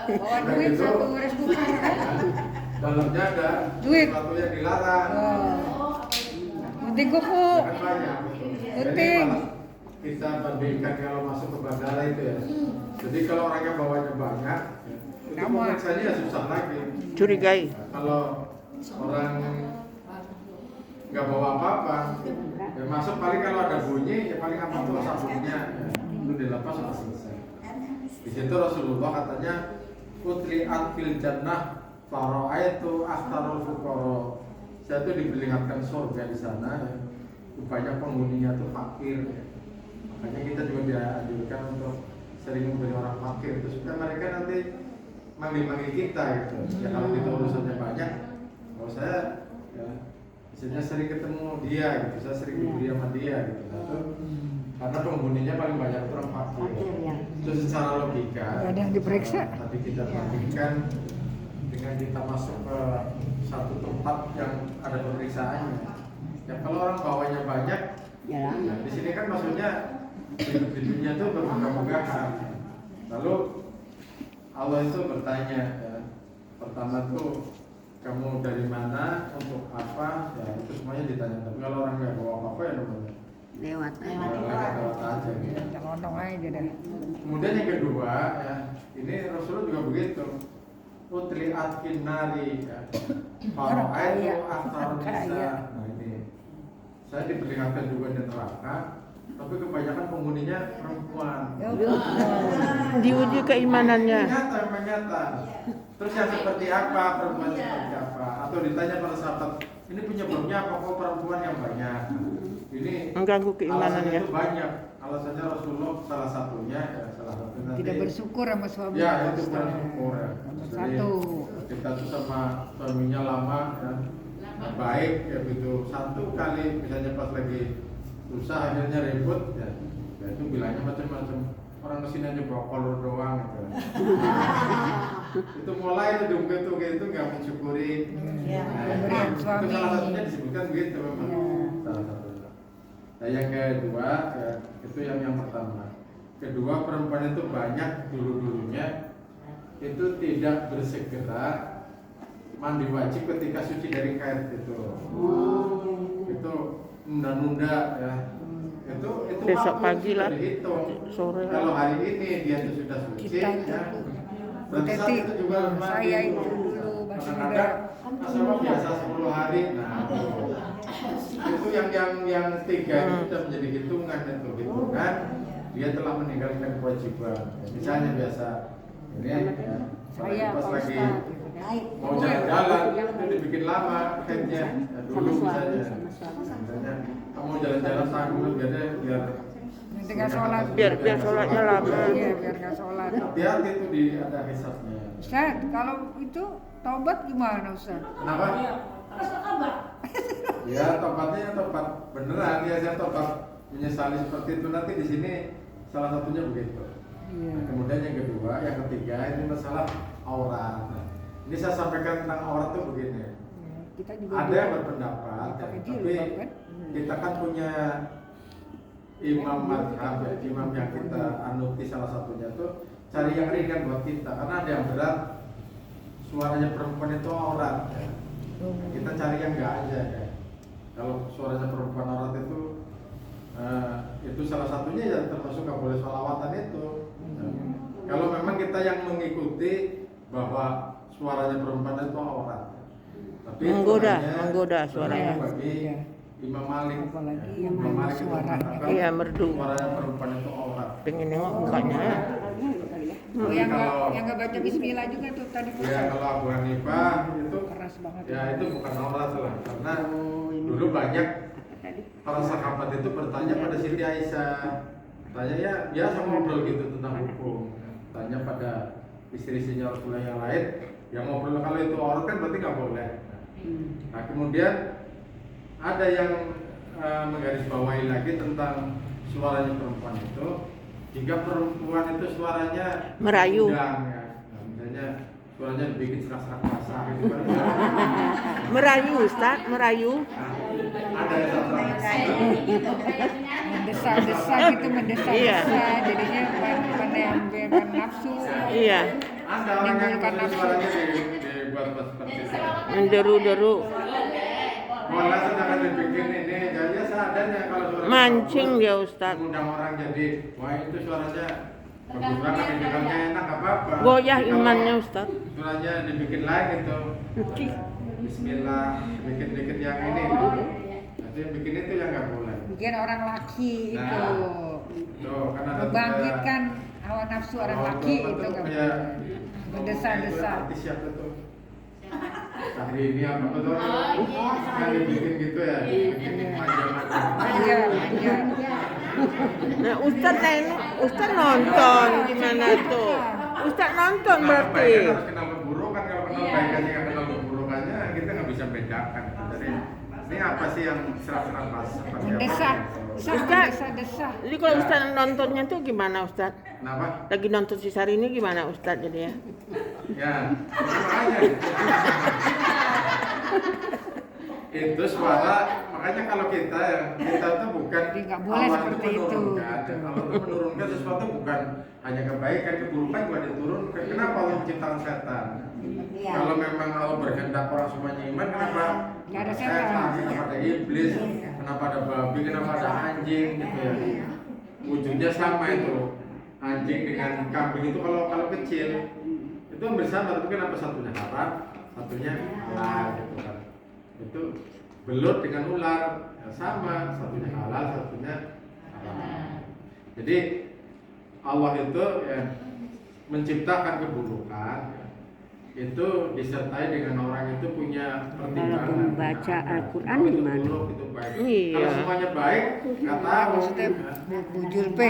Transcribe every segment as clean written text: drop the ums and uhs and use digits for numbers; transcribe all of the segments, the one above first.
Bawa duit gitu, satu beres bukan kan? dalamnya ada Duit. sesuatu yang dilarang. Penting kuku. Kan banyak. Jadi Penting. malah kita bandingkan kalau masuk ke bandara itu ya. Jadi kalau orangnya bawanya banyak, itu Nama. pemeriksanya ya susah lagi. Curigai. Kalau orang nggak bawa apa-apa, ya masuk paling kalau ada bunyi, ya paling apa tuh sabunnya, ya, itu dilepas sudah selesai. Di situ Rasulullah katanya, Utli'at fil jannah fara'aitu akhtarul fuqara. Saya tuh diperlihatkan surga di sana, ya. Rupanya penghuninya tuh fakir. Ya. Makanya kita juga dianjurkan untuk sering memberi orang fakir itu supaya mereka nanti manggil-manggil kita gitu. Ya kalau kita urusannya banyak, kalau saya ya misalnya sering ketemu dia gitu, saya sering diberi sama dia gitu. Satu, karena penghuninya paling banyak itu orang fakir. Itu secara logika. Ada yang diperiksa. Tadi kita bandingkan dengan kita masuk ke satu tempat yang ada pemeriksaannya. Ya kalau orang bawanya banyak, ya, di sini kan maksudnya hidup-hidupnya tuh bermegah-megahan. Lalu Allah itu bertanya, ya, pertama tuh kamu dari mana, untuk apa, ya itu semuanya ditanya. Tapi kalau orang nggak bawa apa-apa ya namanya lewat lewat aja gitu. Celonong aja deh. Kemudian yang kedua, ya ini Rasulullah juga begitu. Utli'at finnari, ya. Fara'aitu akhtarun nisa. Nah ini saya diperlihatkan juga di neraka, tapi kebanyakan penghuninya perempuan. Diuji keimanannya. Nyata, memang nyata. Terus yang seperti apa, perempuan seperti apa? Atau ditanya para sahabat, ini penyebabnya apa kok perempuan yang banyak? Ini Mengganggu alasannya keimanannya. itu banyak. Alasannya Rasulullah salah satunya, ya salah satu nanti. Tidak bersyukur sama suami. Ya itu bersyukur ya. Nomor Jadi, satu. kita tuh sama suaminya lama ya, baik ya gitu. Satu kali misalnya pas lagi susah akhirnya ribut ya, ya itu bilangnya macam-macam. Orang kesini aja bawa kolor doang gitu. Itu mulai itu dungke itu nggak mensyukuri. Pemberian Itu suami. salah satunya disebutkan gitu memang. Salah satunya. Nah yang kedua ya, itu yang pertama. Kedua, perempuan itu banyak dulunya itu tidak bersegera mandi wajib ketika suci dari haid itu. Itu nunda-nunda ya. Itu Besok waktu pagi sudah lah. dihitung. Sore lah. Kalau hari ini dia itu sudah suci Kita itu, ya. Bu Berarti saat Teti, itu juga mandi. saya itu dulu masih muda. Kadang-kadang sama biasa 10 hari. Nah, itu yang tiga itu sudah menjadi hitungan itu hitungan dia telah meninggalkan kewajiban. Misalnya biasa ini ya, Saya pas Pak lagi Ustaz. mau jalan-jalan itu dibikin lama haidnya. Ya, dulu misalnya kamu jalan-jalan sanggup biar Nanti nggak sholat. Biar sholatnya lama. Iya, biar nggak sholat. hati-hati itu ada hisabnya. Ustaz, kalau itu taubat gimana Ustaz? Kenapa? Ya tobatnya tobat beneran ya, saya tobat menyesali seperti itu. Nanti di sini salah satunya begitu. Iya. Nah, kemudian yang kedua, yang ketiga ini masalah aurat. Nah, ini saya sampaikan tentang aurat itu begini. Ya, kita juga Ada yang berpendapat, pakai tapi jilbab, kan? kita kan punya imam madhab, ya, imam yang kita anuti salah satunya tuh cari yang ringan buat kita, karena ada yang berat suaranya perempuan itu aurat. Ya. Kita cari yang enggak aja ya. Kalau suaranya perempuan aurat itu salah satunya ya termasuk nggak boleh sholawatan itu. Kalau memang kita yang mengikuti bahwa suaranya perempuan itu aurat, tapi menggoda suaranya. bagi Iya. Imam Malik, Apalagi ya, yang Imam Malik itu suaranya. mengatakan Iya, merdu. suaranya perempuan itu aurat. Pengen nengok mukanya. Oh, yang nggak baca Bismillah juga tuh tadi Ya Ustaz. kalau Abu Hanifah itu Keras banget. ya itu bukan aurat lah, karena dulu banyak para sahabat itu bertanya pada Siti Aisyah, tanya ya biasa ngobrol gitu tentang hukum, tanya pada istri-istrinya Rasulullah yang lain, yang ngobrol kalau itu aurat kan berarti nggak boleh. Nah kemudian ada yang menggarisbawahi lagi tentang suaranya perempuan itu, jika perempuan itu suaranya Merayu. undang, ya. Nah, misalnya suaranya dibikin serak-serak basah gitu kan. Merayu, Ustaz, merayu. Nah, Ada yang Mendesa-desa gitu, mendesa-desa. Iya. Jadinya menambilkan nafsu. Iya, ada orang yang Menimbulkan maksudnya nafsu. suaranya dibuat seperti itu. menderu-deru. Malah sedangkan dibikin ini, jadi seadanya kalau suara Mancing dia Ustaz. mengundang orang jadi, wah itu suaranya bagus banget, didengarnya enak nggak apa-apa. Goyah Kalau imannya Ustaz. Suaranya dibikin lagi gitu. Bismillah, bikin dikit yang ini. Gitu. Jadi yang bikin itu yang nggak boleh. Bikin orang laki itu. Tuh, karena ada Membangkitkan hawa nafsu orang laki itu nggak boleh. Mendesa-desa. Artis siapa tuh? Hari ini apa tuh? Kan dibikin gitu ya, dibikin manja-manja. Manja. Nah, Ustaz nonton gimana tuh? Ustaz nonton berarti. Kebaikan harus kenal keburukan, kalau kenal kebaikannya nggak kenal keburukannya, kita nggak bisa bedakan. Jadi ini apa sih yang serang-serang pas? Mendesa. Desa-desa. Jadi kalau Ustaz nontonnya tuh gimana Ustaz? Kenapa? Lagi nonton si Sari ini gimana Ustaz jadi ya? Ya, itu makanya. Itu suara, makanya kalau kita tuh bukan Jadi nggak boleh Allah seperti itu. menurunkan. Allah itu menurunkan sesuatu bukan hanya kebaikan, keburukan juga diturunkan. Kenapa Allah menciptakan setan? Kalau memang Allah berkehendak orang semuanya iman, kenapa Nggak ada setan, setan. kenapa ada iblis, kenapa ada babi, kenapa ada anjing gitu ya. Wujudnya sama itu. Anjing dengan kambing itu kalau kecil itu bersama, tapi kenapa satunya haram, satunya halal gitu kan. Itu belut dengan ular ya sama, satunya halal, satunya haram. Jadi Allah itu ya menciptakan keburukan ya, itu disertai dengan orang itu punya pertimbangan. Kalau membaca Al-Quran Kalau itu gimana? buruk, itu baik. Iya. Kalau semuanya baik, nggak tahu. Maksudnya ya. Bujulpe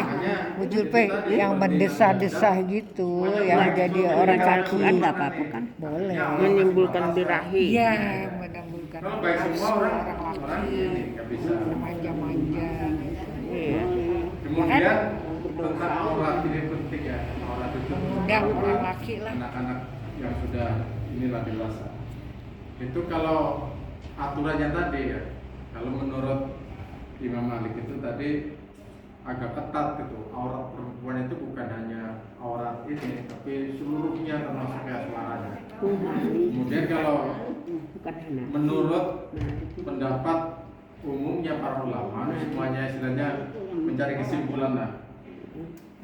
Bujulpe yang mendesa-desa gitu, yang jadi orang Baca laki. Al-Quran nggak apa-apa kan? Boleh. Menimbulkan birahi. Iya, menimbulkan Kalau baik nafsu semua orang laki, ini nggak bisa. manja-manja. Iya. Kemudian tentang aurat ini penting ya, aurat itu Mengundang orang laki lah. anak-anak yang sudah inilah dewasa. Itu kalau aturannya tadi ya, kalau menurut Imam Malik itu tadi agak ketat gitu. Aurat perempuan itu bukan hanya aurat ini, tapi seluruhnya termasuk kayak suaranya. Kemudian kalau Bukan hanya. menurut pendapat umumnya para ulama, semuanya istilahnya mencari kesimpulan lah.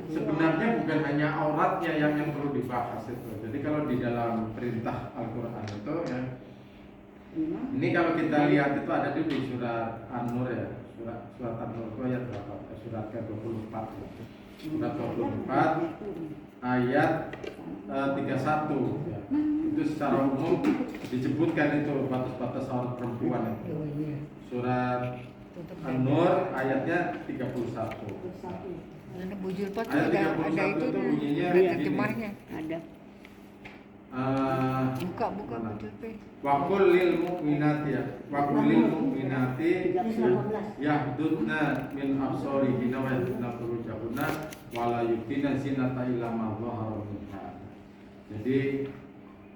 Sebenarnya bukan hanya auratnya yang perlu dibahas itu. Jadi kalau di dalam perintah Al-Quran itu ya, ini kalau kita lihat itu ada di surat An-Nur ya, surat An-Nur itu ayat berapa? Surat ke-24 ya. Surat 24 ayat 31 ya. Itu secara umum disebutkan itu batas-batas aurat perempuan itu. Surat An-Nur ayatnya 31. Ada bujulpe tuh Ayat ada 31 itu itu bunyinya ada gini. terjemahnya. Ada. Buka Mana? bujulpe. Wakul lil mu'minati ya. Wakul lil mu'minati yahdudna min absarihinna wa yahdudna furujahunna wa la yubdina zinata illa ma dhahara minha. Jadi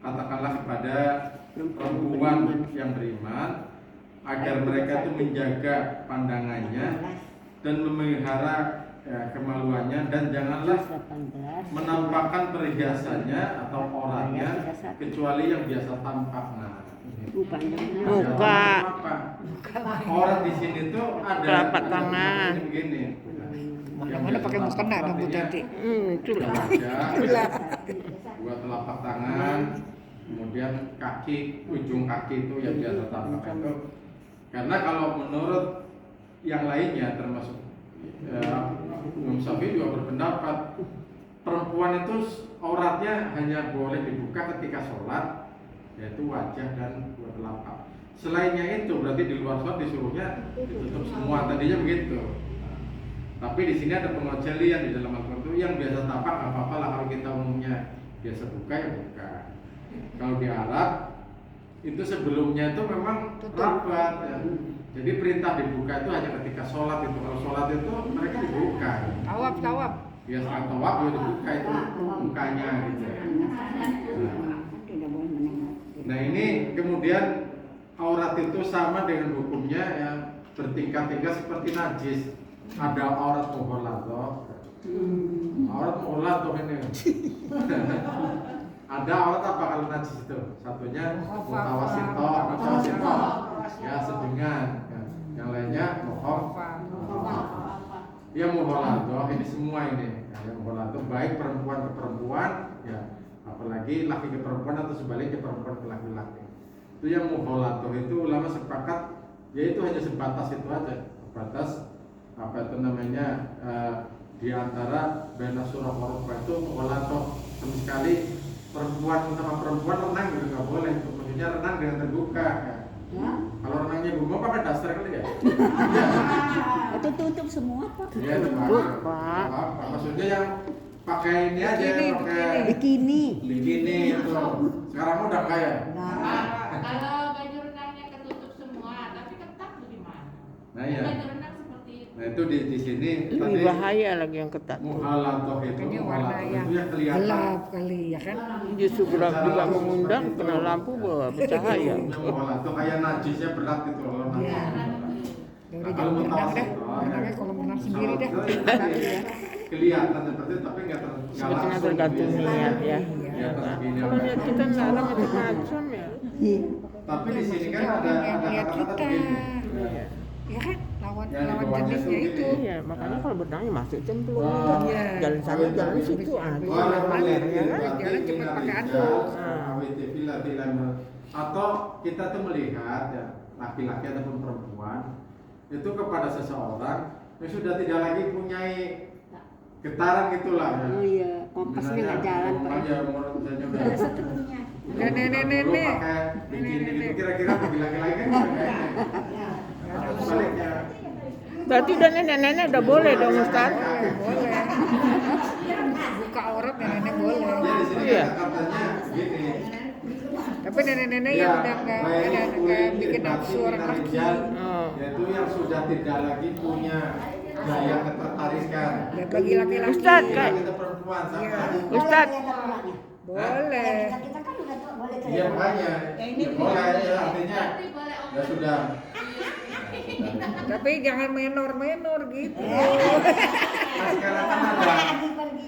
katakanlah kepada perempuan yang beriman agar mereka itu menjaga pandangannya dan memelihara kemaluannya, dan janganlah 18. menampakkan perhiasannya atau auratnya kecuali yang biasa tampak. Nah, Muka. Aurat di sini tuh ada Telapak tangan. begini. Mana pakai mukena dong Bu Tati. Itulah. Wajah, buat telapak tangan, kemudian kaki, ujung kaki itu yang biasa tampak itu. Karena kalau menurut yang lainnya termasuk Imam Syafi'i juga berpendapat perempuan itu auratnya hanya boleh dibuka ketika sholat, yaitu wajah dan dua telapak. Selainnya itu berarti di luar sholat disuruhnya ditutup semua, tadinya begitu. Tapi di sini ada pengecualian di dalam Al-Quran itu yang biasa tampak nggak apa-apa lah, kalau kita umumnya biasa buka ya buka. Kalau di Arab itu sebelumnya itu memang rapat ya. Jadi perintah dibuka itu hanya ketika sholat itu. Kalau sholat itu mereka dibuka. Tawaf. Biasa tawaf ya dibuka itu mukanya gitu. Tidak boleh menengok. Nah ini kemudian aurat aurat itu sama dengan hukumnya yang bertingkat-tingkat seperti najis. Ada aurat mughalladzah. Aurat mughalladzah ini. Ada aurat apa kalau najis itu? Satunya mutawasito, ya sedengan. Ya. Yang lainnya ya mughalladzah. Ini semua ini. Ya, mughalladzah baik perempuan ke perempuan, ya apalagi laki ke perempuan atau sebaliknya perempuan ke laki-laki. Itu yang mughalladzah itu ulama sepakat, yaitu hanya sebatas itu aja, sebatas apa itu namanya di antara bena surah Al-Qur'an itu mughalladzah sama sekali perempuan sama perempuan renang juga nggak boleh, maksudnya renang dengan terbuka. Ya. Kalau renangnya bunga pakai daster kali ya? Itu tutup semua Pak. Iya, Tutup, Pak. Maksudnya yang pakai ini aja, pakai Bikini. itu. Sekarang udah kaya. Kalau baju renangnya ketutup semua, tapi ketat bagaimana? Nah iya. Baju renang seperti itu. Nah itu di sini Lebih bahaya lagi yang ketat. mughalladzah itu, Ini warna mughalladzah yang itu yang kelihatan. gelap kali ya kan. Justru gelap juga mengundang, kena lampu bawa bercahaya. Mughalladzah kayak najisnya berat gitu kalau najis. Iya. Nah, Dari kalau jam berenang dah, mutawassit, berenangnya kalau berenang sendiri dah. kelihatan seperti itu, tapi nggak Sebetulnya langsung tergantung gitu niat ya. Ya, begini, Kalau niat kita nggak ada macam-macam ya. tapi di sini kan Maksudnya ada orang yang lihat kata-kata kita. begini. Ya kan, lawan Yang di bawahnya jenisnya tuh itu. gini. Iya, makanya kalau berenangnya masuk cemplung. Wah. Iya. Jalan sana, jalan situ aja. Orang Banyak, melihat ya kan? berarti Jalan cepat kita pakai lihat, anduk. atau kita tuh melihat ya laki-laki ataupun perempuan itu kepada seseorang yang sudah tidak lagi punya getaran gitulah ya. Oh iya, kompasnya nggak jalan Pak. Ya, misalnya udah Ada nenek-nenek. dulu pakai bikini itu kira-kira bagi laki-laki kan kayaknya. Atau sebaliknya. Berarti udah nenek-nenek udah boleh dong Ustaz. Boleh. Buka aurat nenek boleh. Ya di sini Iya. katanya gini. Tapi nenek-nenek yang udah nggak bikin nafsu orang laki. Oh. Yaitu yang sudah tidak lagi punya daya ketertarikan. Ya bagi laki-laki. Ustaz, Kayak kita perempuan sama. Iya. Ustaz, Boleh. Kita kan udah boleh Iya makanya. Ya, boleh ya artinya Berarti boleh ya sudah. Tapi jangan menor-menor gitu. Nah, sekarang kan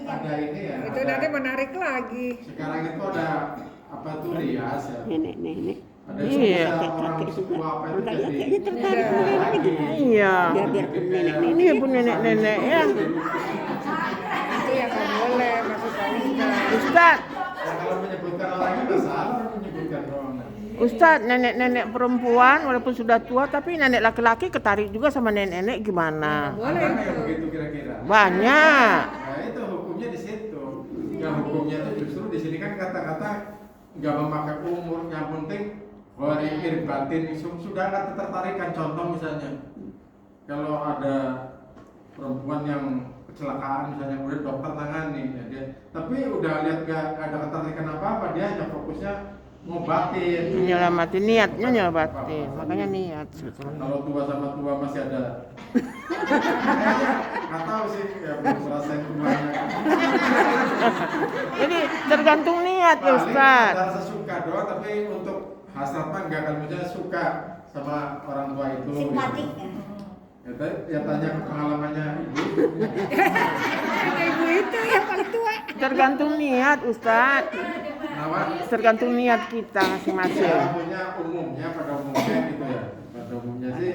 ada ini ya. Itu ada- nanti menarik lagi. Sekarang itu ada apa tuh rias ya. Nenek-nenek. Ada Iya. orang suku apa itu Enggak jadi. kayaknya tertarik Iya. nenek gitu. iya. Biarpun nenek-nenek. Ini pun nenek-nenek ya. Itu yang nggak boleh maksud saya. Ustaz, Ya, kalau menyebutkan orangnya nggak salah, menyebutkan orang. Ustaz, nenek-nenek perempuan walaupun sudah tua tapi nenek laki-laki ketarik juga sama nenek-nenek gimana? Boleh Ada nggak yang itu. begitu kira-kira? Banyak. Nah itu hukumnya di situ. Yang hukumnya itu justru di sini kan kata-kata nggak memakai umur, yang penting lahir batin sudah nggak ketertarikan. Contoh misalnya, kalau ada perempuan yang kecelakaan misalnya udah dokter tangani, ya dia, tapi udah lihat nggak ada ketertarikan apa-apa, dia hanya fokusnya ngobatin. Menyelamatin niatnya nyelamatin. Makanya niat sebetulnya. Kalau tua sama tua masih ada. Kayaknya nggak tahu sih, ya belum ngerasain tuanya. Jadi tergantung niat ya Paling Ustaz. ada rasa suka doang, tapi untuk hasrat mah enggak, kan misalnya suka sama orang tua itu. simpatik. Gitu. Ya tanya ke pengalamannya ibu. Ada ibu itu yang paling tua. Tergantung niat Ustaz. Kenapa? Tergantung niat kita masing-masing. Ya, punya umumnya pada umumnya gitu ya. Pada umumnya sih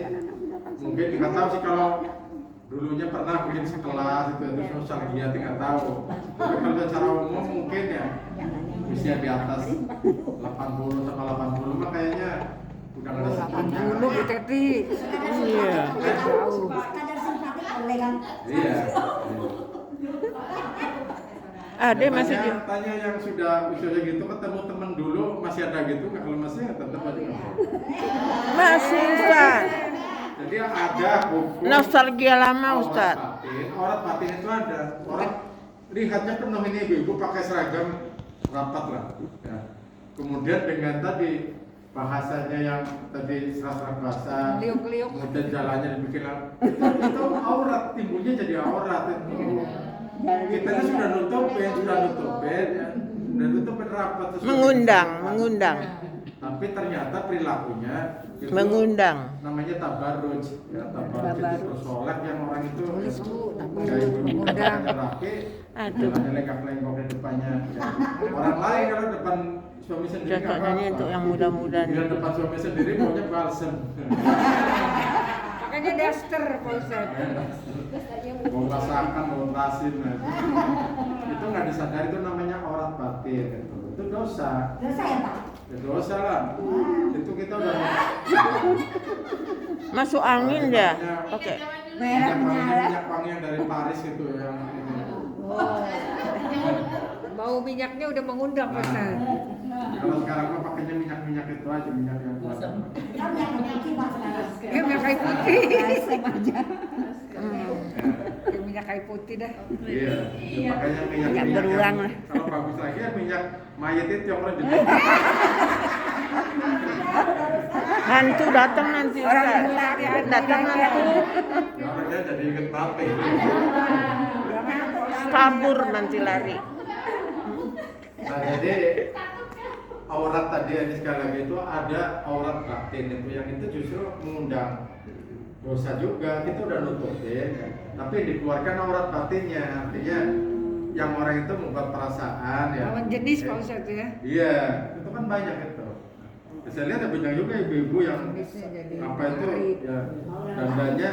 mungkin nggak tahu sih kalau dulunya pernah bikin sekelas itu nostalgia nggak tahu. Tapi kalau secara umum mungkin ya usia di atas 80 sama 80 mah kayaknya udah nggak ada semuanya. 80 Bu Teti. Iya. Jauh. Kadar simpatik boleh kan? Iya. Ada masih di... tanya yang sudah usianya gitu ketemu temen dulu masih ada gitu nggak? Kalau masih ya tetap aja. Masih Ustaz. Jadi ada buku Nostalgia lama Ustaz. Aurat batin itu ada. Orang lihatnya penuh ini ibu-ibu pakai seragam rapat lah. Ya. Kemudian dengan tadi bahasanya yang tadi serasa bahasa, Liuk-liuk. kemudian jalannya dibikin itu aurat, timbulnya jadi aurat itu. Kita kan sudah nutupin ya. Sudah nutupin rapat. Mengundang. Tapi Tapi ternyata perilakunya itu Mengundang. namanya tabarruj. Ya, tabarruj itu Tabarruj. bersolek yang orang itu Tulis, Bu, tabarruj. gaya Mengundang. berpakaian rapi, Aduh. jalannya lengkap-lengkok di depannya. Ya. Orang lain kalau depan suami sendiri nggak Cocoknya ini apa-apa. untuk yang muda-muda Bila nih. depan suami sendiri maunya balsem. Makanya daster, Pak Ustaz. Mau masakan, mau rasin. Nah. Itu nggak disadari, itu namanya aurat batin. Itu dosa. Dosa ya Pak? Ya, dosa lah. Itu kita udah Masuk angin dia. Pakai Merah menyala. minyak wangi yang dari Paris itu yang ini. Bau minyaknya udah mengundang, Pak Ustaz. Kalau sekarang mah pakainya minyak itu aja, minyak yang kuat. Kan yang mencuci Pak sekarang. Ya, minyak kayu putih. Asem aja. Ya, minyak kayu putih dah. Iya, makanya Minyak berulang lah. Kalau bagus lagi ya minyak mayat itu yang orang jadi. hantu datang nanti. Ustaz. Datang hantu. Ya orangnya jadi inget mati. Kabur nanti lari. Nah jadi aurat tadi ini sekali lagi itu ada aurat batin itu yang itu justru mengundang dosa juga. Kita udah nutupin, tapi dikeluarkan aurat batinnya, artinya yang orang itu membuat perasaan ya. Lawan jenis, Pak Ustaz ya. Iya, itu kan banyak itu. Saya lihat ada banyak juga ibu-ibu yang Jenisnya jadi apa itu menarik. ya dandanya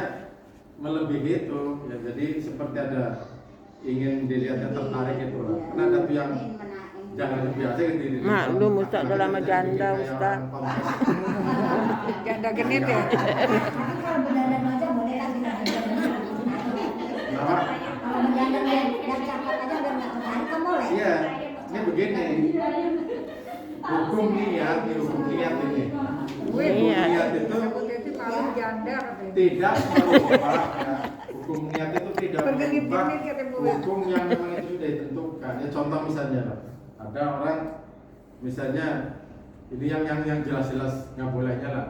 melebihi itu ya, jadi seperti ada ingin dilihatnya tertarik itu lah. Karena ada tuh yang jangan biasa gitu. Maklum, Ustaz, udah lama janda, Ustaz. Janda genit ya. Kalau berdandan aja boleh kan kita Kenapa? kalau berdandan yang cakep aja udah nggak tertarik kan boleh? Iya, ini begini. Hukum niat ini. Hukum Iya. niat itu Takutnya itu kalau janda katanya. tidak merubah ya. Hukum niat itu tidak Bergenit-genit merubah kata Bu. hukum yang memang itu sudah ditentukan. Ya contoh misalnya ada orang misalnya ini yang jelas-jelas nggak bolehnya lah,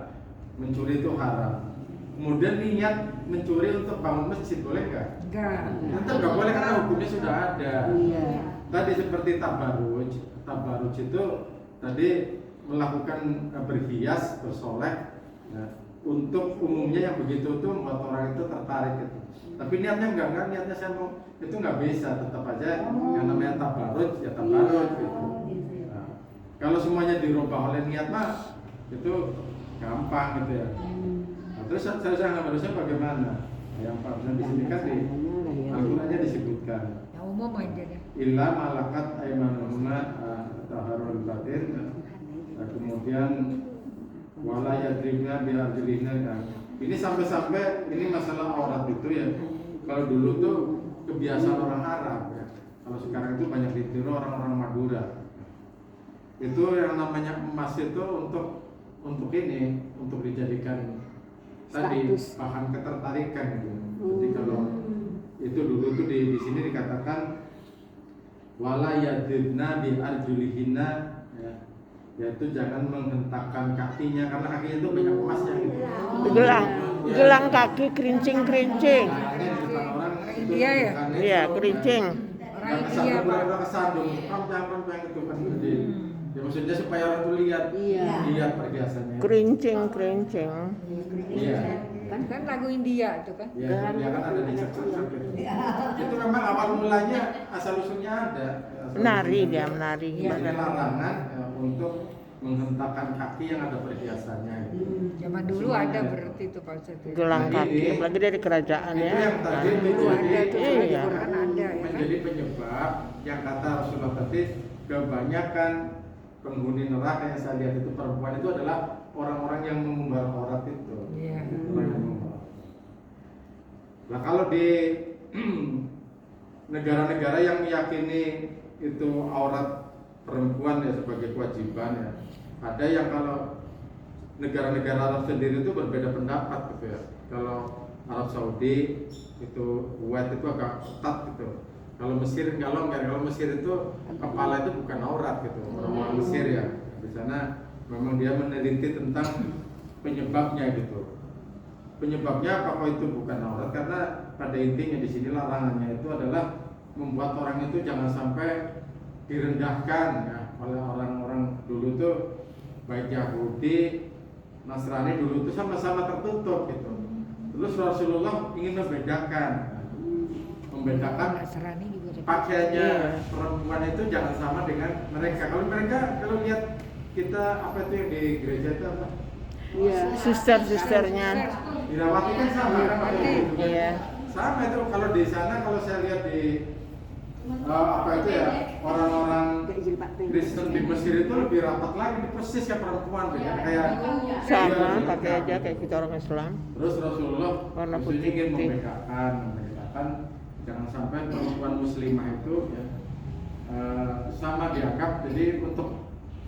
mencuri itu haram. Kemudian niat mencuri untuk bangun masjid boleh nggak? Enggak. Tetap nggak boleh karena hukumnya sudah ada. Iya. Tadi seperti tabarruj itu tadi melakukan berhias, bersolek. Nah, untuk umumnya yang begitu tuh membuat orang itu tertarik gitu. Tapi niatnya enggak, niatnya saya mau itu nggak bisa, tetap aja yang namanya tabarruj ya tabarruj gitu. Nah, kalau semuanya dirubah oleh niat mah itu gampang gitu ya. Nah, terus saya harusnya bagaimana? Nah, yang Pak Presiden di sini kan di Al-Qur'annya disebutkan Yang umum aja deh. illa malakat aymanuhunna taharul batin. Kemudian wala yadribna bi arjulihna. Ini sampai ini masalah aurat itu ya. Kalau dulu tuh kebiasaan orang Arab ya. Kalau sekarang itu banyak ditiru orang-orang Madura. Itu yang namanya emas itu untuk ini, untuk dijadikan tadi Status. bahan ketertarikan gitu. Jadi kalau itu dulu tuh di sini dikatakan wala yadribna bi arjulihinna ya. Yaitu jangan menghentakkan kakinya karena kakinya itu banyak emasnya gitu. Gelang kaki kerincing-kerincing. Nah, ini di depan orang itu India ya? bukan Iya, itu. kerincing. Orang Yang India, kesandung, Pak. orang kesandung, yang itu kan jadi. Ya maksudnya supaya orang tuh lihat, Iya. lihat perhiasannya. Kerincing-kerincing. Iya. Kan lagu India itu kan. Iya, dia kan ada di cek-cek gitu. Itu memang awal mulanya asal usulnya ada. Asal Menari usulnya dia, ada. menari Ini gimana. larangan ya, untuk menghentakkan kaki yang ada perhiasannya. Gitu. Zaman dulu Semuanya ada berarti itu Pak Ustaz. Gelang Nah, kaki, ini- apalagi dari kerajaan Itu ya. yang tadi Dulu ada menjadi itu Iya. di Quran ada ya kan. menjadi penyebab yang kata Rasulullah tadi kebanyakan penghuni neraka yang saya lihat itu perempuan itu adalah orang-orang yang mengumbar aurat itu. Iya. Orang yang mengumbar. Nah kalau di negara-negara yang meyakini itu aurat perempuan ya sebagai kewajiban ya, ada yang kalau negara-negara Arab sendiri itu berbeda pendapat gitu ya. Kalau Arab Saudi itu Kuwait itu agak ketat gitu. Kalau Mesir kalau enggak, kalau Mesir itu kepala itu bukan aurat gitu. Orang-orang Mesir ya di sana memang dia meneliti tentang penyebabnya gitu. Penyebabnya apakah itu bukan aurat? Karena pada intinya di sini larangannya itu adalah membuat orang itu jangan sampai direndahkan ya oleh orang-orang dulu tuh baik Yahudi, Nasrani dulu itu sama-sama tertutup gitu. Terus Rasulullah ingin membedakan Nasrani juga pakaiannya perempuan itu jangan sama dengan mereka. Kalau lihat kita apa itu yang di gereja itu apa? Iya, suster-susternya. Dirawati kan sama kan pakai gitu kan? Iya. Sama itu kalau di sana kalau saya lihat di apa itu ya orang-orang Kristen di Mesir itu lebih rapat lagi, persis kayak perempuan beda kayak Sama, iya, pakai aja kayak kita orang Islam. Terus Rasulullah Warna maksudnya putih. ingin membedakan jangan sampai perempuan muslimah itu ya, sama dianggap. Jadi untuk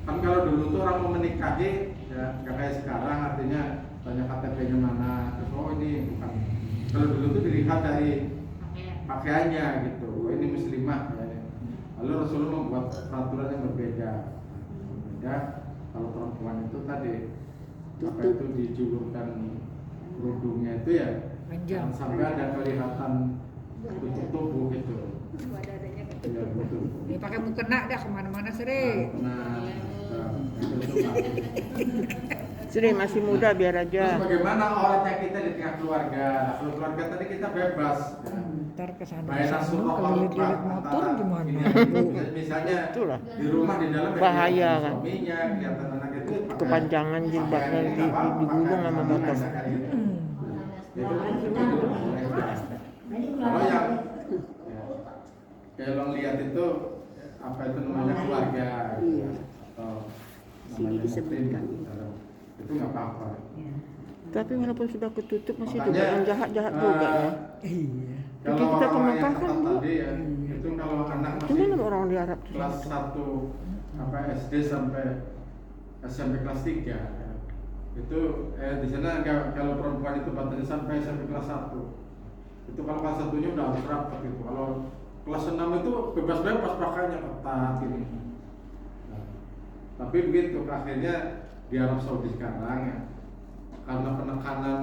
kan kalau dulu tuh orang mau menikahi ya nggak kayak sekarang, artinya tanya KTP-nya mana, terus oh ini bukan. Kalau dulu tuh dilihat dari pakaiannya gitu, oh ini muslimah ya. Lalu Rasulullah membuat peraturan yang berbeda. Ya, kalau perempuan itu tadi apa itu dijulurkan kerudungnya itu ya Panjang. jangan sampai ada kelihatan tutup tubuh gitu. Ya betul. Dia pakai mukena dah kemana-mana sering. Sri masih muda biar Terus aja. bagaimana auratnya kita di tengah keluarga? Nah, kalau keluarga tadi kita bebas. Ntar kesana Baik langsung kalau lihat motor gimana? Misalnya Itulah. di rumah di dalam Bahaya, kelihatan kan? suaminya, kelihatan anak itu pakai Kepanjangan jilbabnya digulung sama motor. Kalau yang kalau lihat itu apa itu namanya keluarga, Sini disebutkan. itu nggak apa-apa. Tapi walaupun sudah ketutup masih Makanya, juga yang jahat-jahat juga ya. Iya. Kalau Kita ke orang-orang Mekah yang kan, ketat Bu. tadi ya, itu kalau anak masih Gimana orang di Arab tuh? kelas 1 apa SD sampai SMP kelas 3 ya. Itu di sana kalau perempuan itu batasnya sampai SMP kelas 1. Itu kalau kelas 1-nya udah harus rapat gitu. Kalau kelas 6 itu bebas-bebas pakainya ketat ini. Nah, tapi begitu akhirnya di Arab Saudi sekarang ya, karena penekanan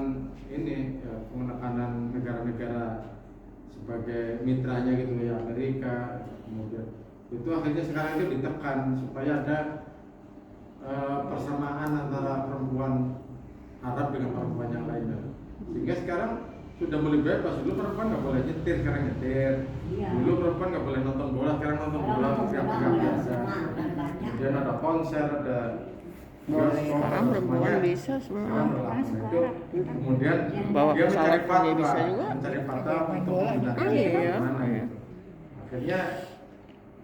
ini ya, penekanan negara-negara sebagai mitranya gitu ya, Amerika kemudian itu akhirnya sekarang itu ditekan supaya ada persamaan antara perempuan Arab dengan perempuan yang lainnya, sehingga sekarang sudah mulai bebas. Dulu perempuan nggak boleh nyetir, sekarang nyetir. Dulu perempuan nggak boleh nonton bola, sekarang nonton bola teriak-teriak biasa. Kemudian ada konser, ada Sekarang perempuan bisa semua. itu kemudian Bawa dia pesawat mencari pun dia fatwa, bisa juga. mencari fatwa untuk menggunakan Iya. mana gitu. Akhirnya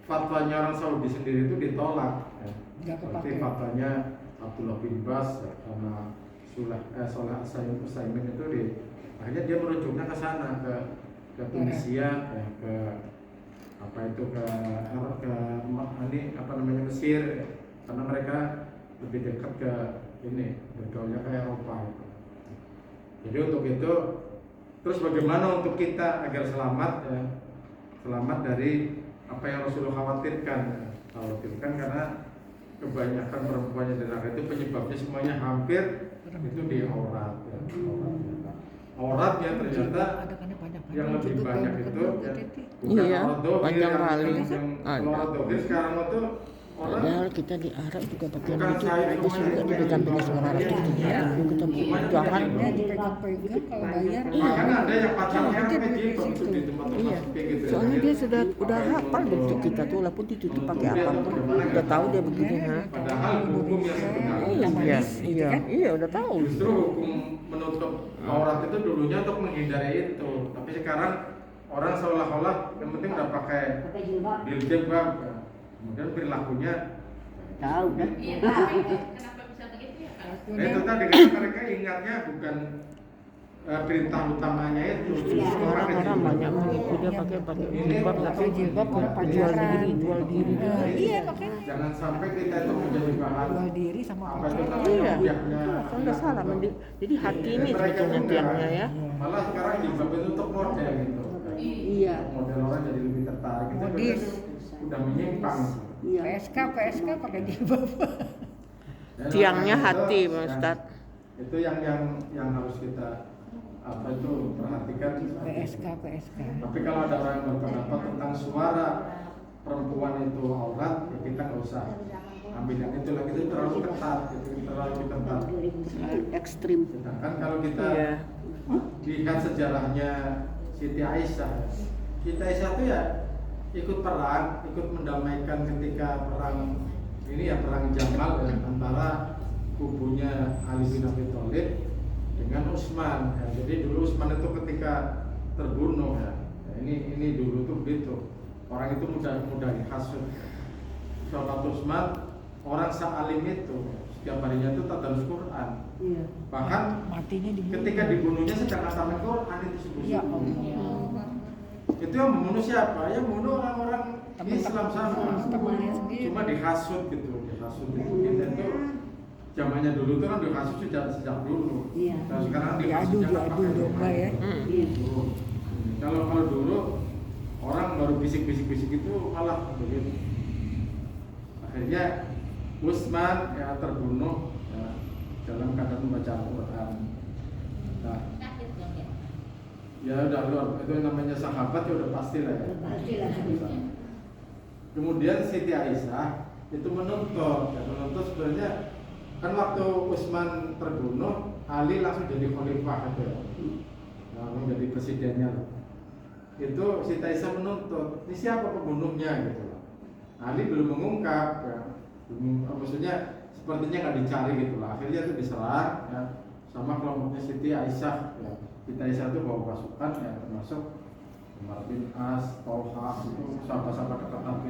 fatwanya orang Saudi sendiri itu ditolak ya. Nggak Seperti kepake. fatwanya Abdullah bin Bas ya, sama Salah Usaimin itu akhirnya dia merujuknya ke sana ke Tunisia ya, ke apa itu ke ini apa namanya Mesir ya. Karena mereka lebih dekat ke ini bergaulnya ke Eropa itu. Jadi untuk itu terus bagaimana untuk kita agar selamat ya, selamat dari apa yang Rasulullah khawatirkan karena kebanyakan perempuan yang di itu penyebabnya semuanya hampir itu di aurat ya, auratnya ternyata yang lebih banyak itu ya, bukan Iya, aurat dohir panjang yang- kali. yang Ada. aurat dohir sekarang itu orang Padahal kita di Arab juga pakai bukan begitu. saya Itu semuanya juga dipegang-pegang sama Arab itu. Itu kita jahat. Dia dipegang-pegang kalau bayar. makanya ada yang pacarnya Iya. pakai jilbab itu di tempat-tempat Iya. kayak gitu. Soalnya dia sudah hafal bentuk kita tuh, walaupun ditutup pakai apapun, udah tahu dia begini ha. Padahal hukum yang sebenarnya Iya, udah tahu. justru hukum menutup aurat itu dulunya untuk menghindari itu, tapi sekarang orang seolah-olah yang penting udah pakai jilbab, kemudian perilakunya Tahu dah. Iya, tapi kenapa bisa begitu ya, Kak? itu tadi karena mereka ingatnya bukan perintah utamanya itu. Sekarang orang banyak mengikuti pakai jilbab, tapi jilbab jual diri. Iya makanya Jangan sampai kita itu menjadi bahan jual diri sama apa itu pacaran. namanya, Iya, objeknya. kan udah salah. Jadi hati ini Mereka sebetulnya tuh tiangnya ya. malah sekarang jilbab itu untuk model gitu. Iya. Model orang jadi lebih tertarik itu Modis. udah menyimpang. Iya. PSK pakai jilbab. Dan Tiangnya itu, hati, ya, Pak Ustadz. Itu yang harus kita apa itu perhatikan. PSK. Tapi kalau ada orang yang berpendapat tentang suara perempuan itu aurat, ya kita nggak usah ambil yang itu lagi itu terlalu ketat, gitu, terlalu ketat. Ekstrim. Sedangkan kalau kita Iya. lihat sejarahnya Siti Aisyah, Siti Aisyah itu ya ikut perang, ikut mendamaikan ketika perang ini ya, perang Jamal ya, antara kubunya Ali bin Abi Thalib dengan Utsman ya. Jadi dulu Utsman itu ketika terbunuh ya, ini dulu tuh begitu, orang itu mudah dihasut. Sahabat Utsman orang sealim itu setiap harinya itu tadarus Quran. Iya. Bahkan Matinya dibunuh. ketika dibunuhnya sedang khatam Quran itu Ya sungguh-sungguh. Allah. Itu yang membunuh siapa? Yang membunuh orang-orang Islam sama. Temannya sendiri. Cuma dihasut gitu, dihasut itu. Kita itu zamannya dulu itu kan dihasut sejak dulu. Iya. Dan sekarang Diadu dihasutnya kan pakai domba ya. Iya. Dulu. Kalau dulu orang baru bisik-bisik itu malah begitu. Akhirnya Utsman ya terbunuh ya, dalam keadaan membaca Al-Quran. Nah, Sakit dong ya. ya udah luar itu namanya sahabat ya udah pasti lah ya. Pastilah. Kemudian Siti Aisyah itu menuntut sebenarnya kan waktu Utsman terbunuh Ali langsung jadi khalifah gitu ya. Langsung jadi presidennya loh. Itu Siti Aisyah menuntut ini siapa pembunuhnya gitu loh. Ali belum mengungkap ya. Maksudnya sepertinya nggak dicari gitu lah. Akhirnya itu diserang ya sama kelompoknya Siti Aisyah ya. Siti Aisyah itu bawa pasukan ya, termasuk Umar bin As, Tolha itu sahabat-sahabat dekat Nabi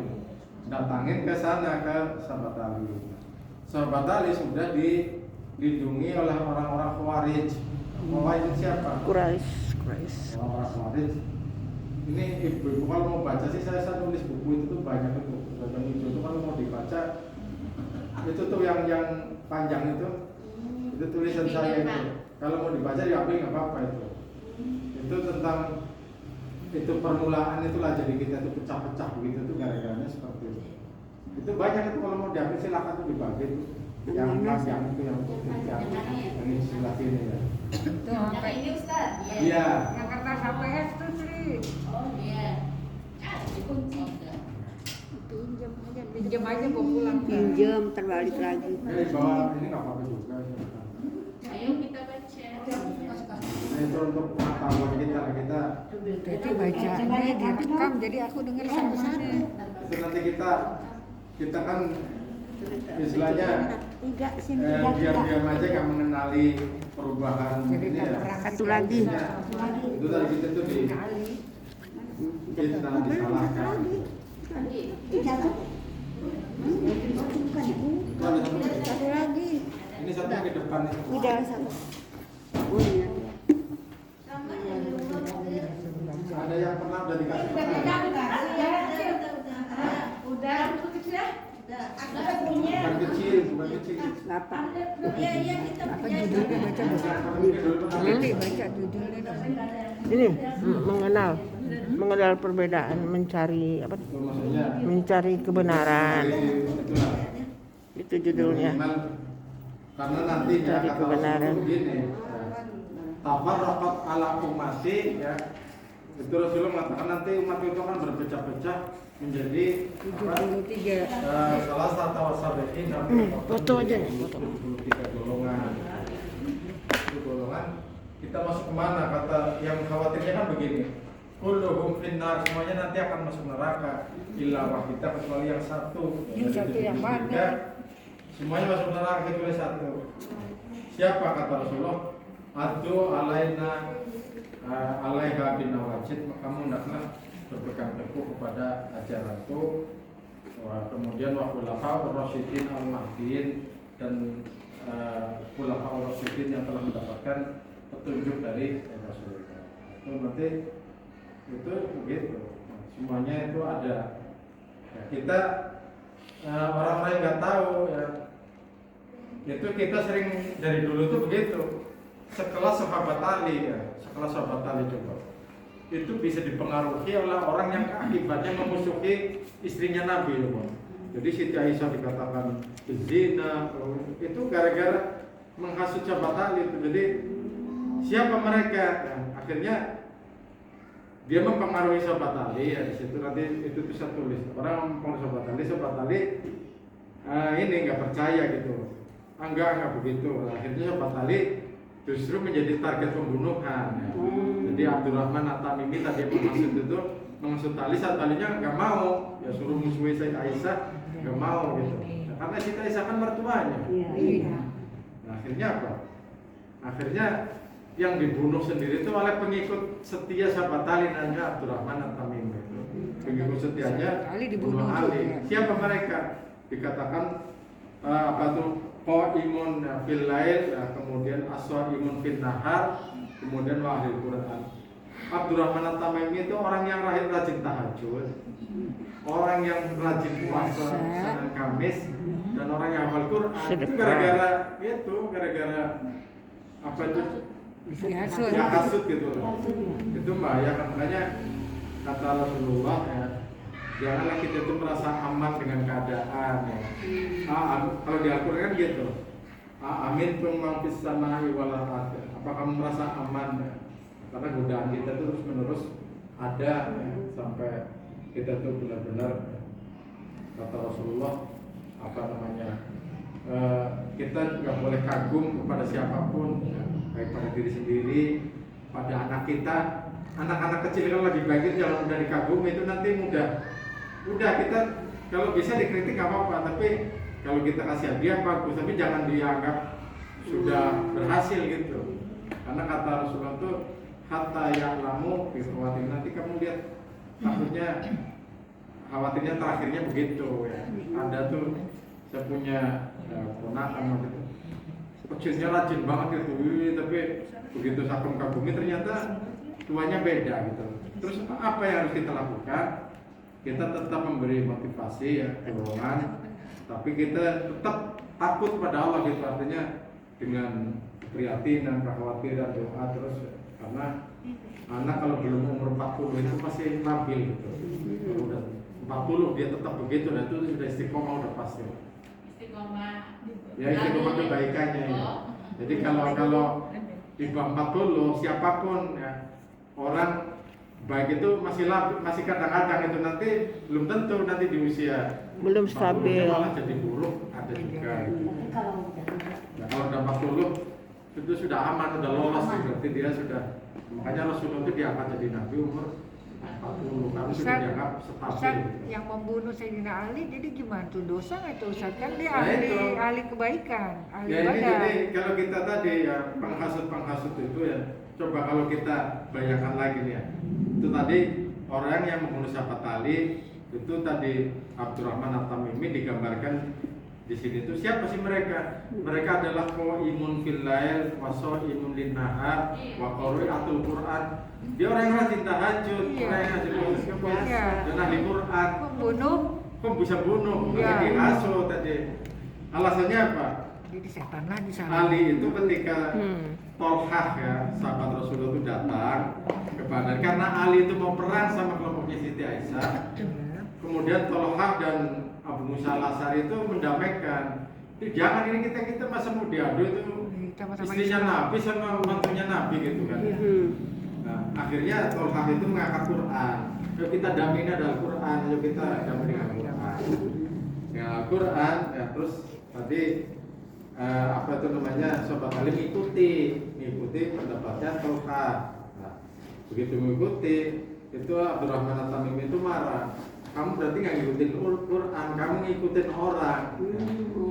datangin ke sana ke sahabat Ali. Sahabat Ali sudah dilindungi oleh orang-orang Khawarij. Khawarij itu siapa? Quraisy. Orang-orang Khawarij. Ini ibu-ibu kalau mau baca sih saya nulis buku itu tuh banyak itu. Baca hijau itu kalau mau dibaca itu tuh yang panjang itu tulisan saya itu. Kalau mau dibaca diambil nggak apa-apa itu. Itu tentang itu permulaan itulah jadi kita itu pecah-pecah begitu tuh gara-garanya seperti itu. Itu banyak itu kalau mau diambil silakan tuh dibagi itu. Yang panjang itu yang istilah ini ya. Itu Yang sampai ini Ustaz. Iya. yang kertas HPS tuh Sri. Oh iya. Dikunci. Pinjam aja bawa pulang. Pinjam terbalik lagi. Ini bawa ini nggak apa-apa juga. Ayo kita baca. Nah, itu untuk pengetahuan kita Jadi bacaannya direkam jadi aku denger semuanya. itu nanti kita kan istilahnya Tiga sini. diam-diam aja nggak mengenali perubahan Jadi ini ya. perang Satu lagi. Itu tadi kita tuh kali. kita disalahkan. Satu. Bukan itu. Itu ada satu lagi. Satu lagi. Ini satu di depan nih. Udah satu. Oh iya. Ada yang pernah udah dikasih pernah? Udah kecil. Bukan kecil, bukan kecil. Lapak. Apa judulnya baca baca. Mungkin dulu pernah. Nanti baca judulnya dong. Ini mengenal perbedaan, mencari apa? Itu maksudnya Mencari kebenaran. itulah. Itu judulnya. Minimal, karena nantinya Cari kata kebenaran. Rasulullah begini, tafarraqat ala ummati ya. Itu Rasulullah mengatakan nanti umat itu akan berpecah-pecah menjadi apa? 73. Salah satu wasabihin Foto aja nih, foto. 73 golongan. Itu golongan kita masuk kemana? Kata yang khawatirnya kan begini. Kulluhum finnar, semuanya nanti akan masuk neraka illa wahida kecuali yang satu. Yang satu yang mana? 73, semuanya masuk neraka kecuali satu. Siapa kata Rasulullah? Adu alaina alaiha bin nawajid, kamu hendaklah berpegang teguh kepada ajaranku. Kemudian wa khulafa ar-rasyidin al-mahdiyyin dan khulafa ar-rasyidin yang telah mendapatkan petunjuk dari Rasulullah. Itu nanti itu begitu. Semuanya itu ada. Ya, kita orang-orang yang nggak tahu ya. Itu kita sering dari dulu tuh begitu. Sekelas sahabat Ali ya, sekelas sahabat Ali coba. Itu bisa dipengaruhi oleh orang yang akibatnya memusuhi istrinya Nabi loh. Jadi Siti Aisyah dikatakan zina, itu gara-gara menghasut sahabat Ali itu. Jadi siapa mereka? Ya, akhirnya dia mempengaruhi sahabat Ali ya, di situ nanti itu bisa tulis. Orang mempengaruhi sahabat Ali ini nggak percaya gitu. Enggak begitu. Akhirnya Sobat Ali justru menjadi target pembunuhan. Ya. Jadi Abdurrahman At-Tamimi tadi menghasut Ali, saat Alinya nggak mau, ya suruh musuhi Sayyidah Aisyah, nggak mau gitu. Nah, karena Sayyidah Aisyah kan mertuanya. Iya. Nah, akhirnya apa? Akhirnya yang dibunuh sendiri itu oleh pengikut setia sahabat Ali namanya Abdurrahman At-Tamimi. Pengikut setianya Ali dibunuh Ali. juga. Siapa mereka? Dikatakan qaimun fil lail, kemudian aswaimun fil nahar, kemudian wahil Quran. Abdurrahman At-Tamimi itu orang yang rajin tahajud, orang yang rajin puasa Senin Kamis, dan orang yang hafal Quran. Itu gara-gara apa itu? Dihasut. Ya hasut gitu loh. Itu bahaya kan, makanya kata Rasulullah ya, janganlah kita itu merasa aman dengan keadaan ya. Kalau di Al-Quran kan gitu. Amin pemangkis sama iwalat. Apa kamu merasa aman ya? Karena godaan kita tuh terus menerus ada ya, sampai kita tuh benar-benar kata Rasulullah kita nggak boleh kagum kepada siapapun ya, baik pada diri sendiri, pada anak kita. Anak-anak kecil kalau lagi baik jangan mudah dikagumi, itu nanti udah kita kalau bisa dikritik nggak apa-apa, tapi kalau kita kasih hadiah bagus, tapi jangan dianggap sudah berhasil gitu. Karena kata Rasulullah itu hatta ya'lamu khawatir, nanti kamu lihat takutnya khawatirnya terakhirnya begitu ya. Ada tuh saya punya ponakan gitu, kecilnya rajin banget gitu, tapi begitu saya kagumi ternyata tuanya beda gitu. Terus apa yang harus kita lakukan? Kita tetap memberi motivasi ya, dorongan, tapi kita tetap takut pada Allah gitu. Artinya dengan keprihatinan, kekhawatiran, doa terus ya. Karena anak kalau belum umur 40 itu pasti labil gitu. Kalau udah 40 dia tetap begitu, dan itu sudah istiqomah udah pasti. Istiqomah. Ya istiqomah kebaikannya ya. Jadi kalau di bawah 40 siapapun ya, orang baik itu masih kadang-kadang itu nanti belum tentu nanti di usia Belum stabil. malah jadi buruk ada juga gitu. Nah, kalau udah 40 itu sudah aman, udah lolos gitu. Berarti dia sudah, makanya Rasulullah itu diangkat jadi nabi umur 40 karena sudah dianggap stabil gitu. Yang membunuh Sayyidina Ali jadi gimana tuh, dosa nggak tuh Ustaz? Kan dia Nah, itu. ahli kebaikan, ahli Ya ini ibadah. jadi kalau kita tadi ya penghasut itu ya, coba kalau kita bayangkan lagi nih ya, itu tadi orang yang membunuh sahabat Ali itu tadi Abdurrahman At-Tamimi digambarkan di sini. Itu siapa sih mereka? Mereka adalah qaimun fil lail wa shaimun lin nahar wa qari'atul Quran. Dia orang yang rajin tahajud, orang yang rajin puasa, dan ahli Quran. Membunuh, Kok bisa bunuh? Iya. Dihasut tadi. Alasannya apa? jadi setan lah di sana. Ali itu ketika Tolhah ya, sahabat Rasulullah itu datang ke Badar karena Ali itu mau perang sama kelompoknya Siti Aisyah. Kemudian Tolhah dan Abu Musa Al-Asy'ari itu mendamaikan. Jangan ini kita masa mau diadu itu Sama-sama istrinya Islam. Nabi sama mantunya Nabi gitu kan. Nah, akhirnya Tolhah itu mengangkat Quran. Yuk kita damai adalah Quran, yuk kita damai dengan Quran. Ya Quran, ya terus tadi apa itu namanya, Sobat Ali mengikuti pendapatnya Tolhah. Nah, begitu mengikuti itu Abdurrahman At-Tamimi itu marah. Kamu berarti nggak ngikutin Quran, kamu ngikutin orang.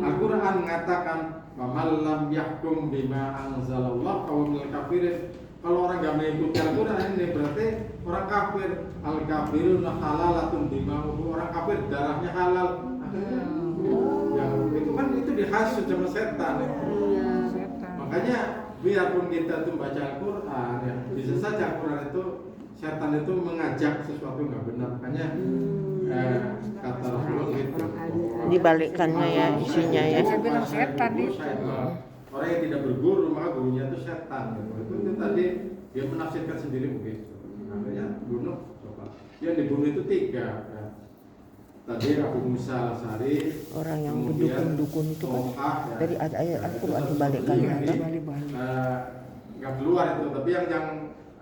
Al-Quran mengatakan "Waman lam yahkum bima anzalallah fahuwal kafirin." Kalau orang nggak mengikuti Al-Quran ini berarti orang kafir. Al-kafirun halalatun dima'uhu, orang kafir darahnya halal. Ya, itu kan itu dihasut sama setan. Ya. Setan. Makanya biarpun kita tuh baca Al-Quran ya, bisa saja Al-Quran itu setan itu mengajak sesuatu nggak benar. Makanya kata Rasulullah gitu. Dibalikannya ya isinya ya. Saya bilang setan itu. Orang yang tidak berguru maka gurunya itu setan gitu. Itu tadi dia menafsirkan sendiri begitu. Makanya bunuh coba. Yang dibunuh itu 3 ya. Tadi Abu Musa Al-Asy'ari, Orang yang kemudian berdukun-dukun itu kan Tolhah, ya. dari ayat Al-Quran dibalikannya Jadi, kan. nggak keluar itu, tapi yang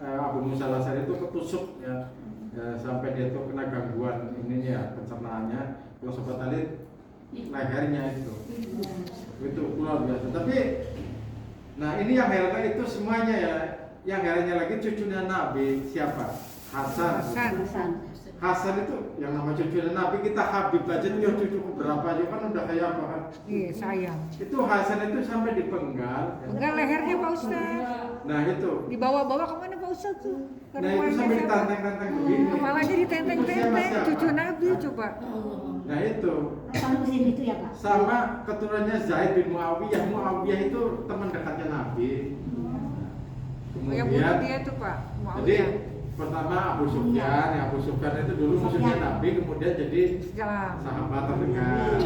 Abu Musa Al-Asy'ari itu ketusuk ya, sampai dia tuh kena gangguan ininya pencernaannya. Kalau Sobat Ali lehernya itu luar biasa. Tapi nah ini yang heran itu semuanya ya. Yang herannya lagi cucunya Nabi siapa? Hasan. Hasan itu yang nama cucunya Nabi, kita Habib aja tuh yang cucu berapa aja kan udah kayak apa kan? Iya, sayang. Itu Hasan itu sampai dipenggal. Enggak lehernya Pak Ustaz. Nah itu. Dibawa-bawa kemana Pak Ustaz tuh? Nah itu sampai ditanteng-tanteng begini. Kepalanya ditenteng-tenteng, cucu Nabi coba. Nah itu. Kalau musim itu ya Pak. Sama keturunannya Zaid bin Muawiyah. Muawiyah itu teman dekatnya Nabi. Yang bunuh dia tuh Pak, Jadi Muawiyah. pertama Abu Sufyan, ya Abu Sufyan itu dulu musuhnya Nabi, kemudian jadi Ya. sahabat terdekat.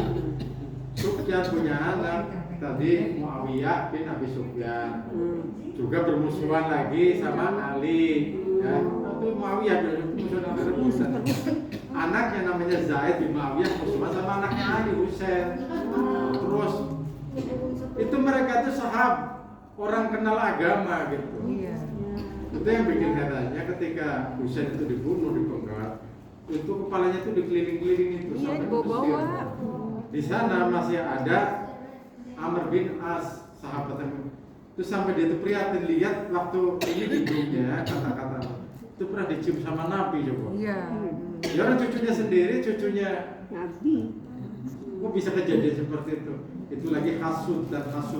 Sufyan punya anak tadi Muawiyah bin Abi Sufyan, juga bermusuhan lagi sama Ali. Ya, itu Muawiyah dulu musuhan rebutan. Anaknya namanya Zaid bin Muawiyah musuhan sama anaknya Ali Husain. Terus itu mereka itu sahabat, orang kenal agama gitu. Iya. Itu yang bikin herannya ketika Husain itu dibunuh, dipenggal, itu kepalanya itu dikeliling-keliling itu Iya, sampai dibawa-bawa. Mesir. Di sana masih ada Amr bin As, sahabat yang itu sampai dia itu prihatin lihat waktu ini hidungnya kata-kata itu pernah dicium sama Nabi coba. Iya. Ya orang cucunya sendiri, cucunya Nabi. kok bisa kejadian seperti itu? Itu lagi hasud dan hasud.